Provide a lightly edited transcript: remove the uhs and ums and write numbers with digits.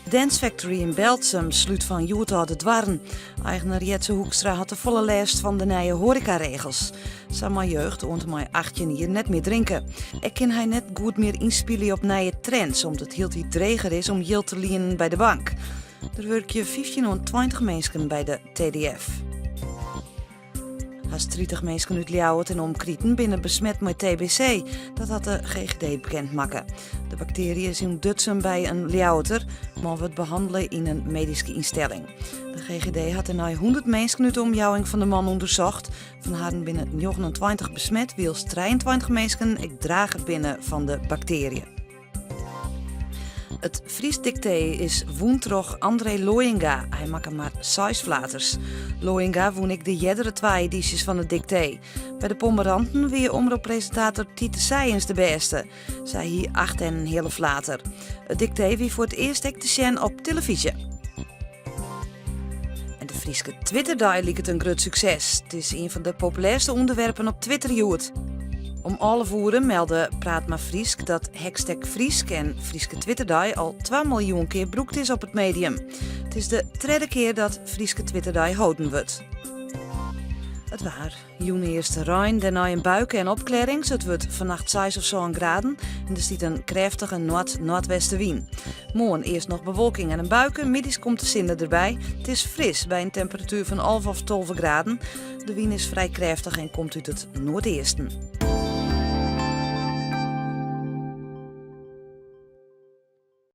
Dance Factory in Beltsum sluit van Joet de dwarren. Eigenaar Jetse Hoekstra had de volle lijst van de nieuwe horecaregels. Sama jeugd ont mij 18 hier net meer drinken. Ik kan hij net goed meer inspelen op nieuwe trends, omdat het heel iets dreger is om geld te lenen bij de bank. Er werk je 1520 mensen bij de TDF. Haast 30 mensen uit Ljouwert en omkrieten binnen besmet met TBC. Dat had de GGD bekendmaken. De bacterie is in Dutsum bij een Ljouwerter, maar wordt behandelen in een medische instelling. De GGD had er na 100 mensen uit de omjouwing van de man onderzocht. Van haar binnen 29 besmet, wils 23 mensen ik dragen binnen van de bacteriën. Het Fries dicté is woentrog André Looyinga. Hij maakt maar 6 flaters. Looyinga woon ik de jeddere 2 edities van het dicté. Bij de Pommeranten weer omroeppresentator Tiete Sijens de beste. Zij hier 8 en een hele flater. Het dicté wie voor het eerst te zien op televisie. En de Frieske Twitterdag liep het een groot succes. Het is een van de populairste onderwerpen op Twitter joet. Om alle voeren meldde Praat maar Friesk dat hashtag Friesk en Frieske Twitterdag al 2 miljoen keer broekt is op het medium. Het is de 3e keer dat Frieske Twitterdag houden wordt. Het waar. Joen eerste rein, daarna een buiken en opklarings. Het wordt vannacht 6 of zo graden en er stiet een krachtige noordwestenwind. Morgen eerst nog bewolking en een buiken, middags komt de zinder erbij. Het is fris bij een temperatuur van 11 of 12 graden. De wind is vrij krachtig en komt uit het noordeesten.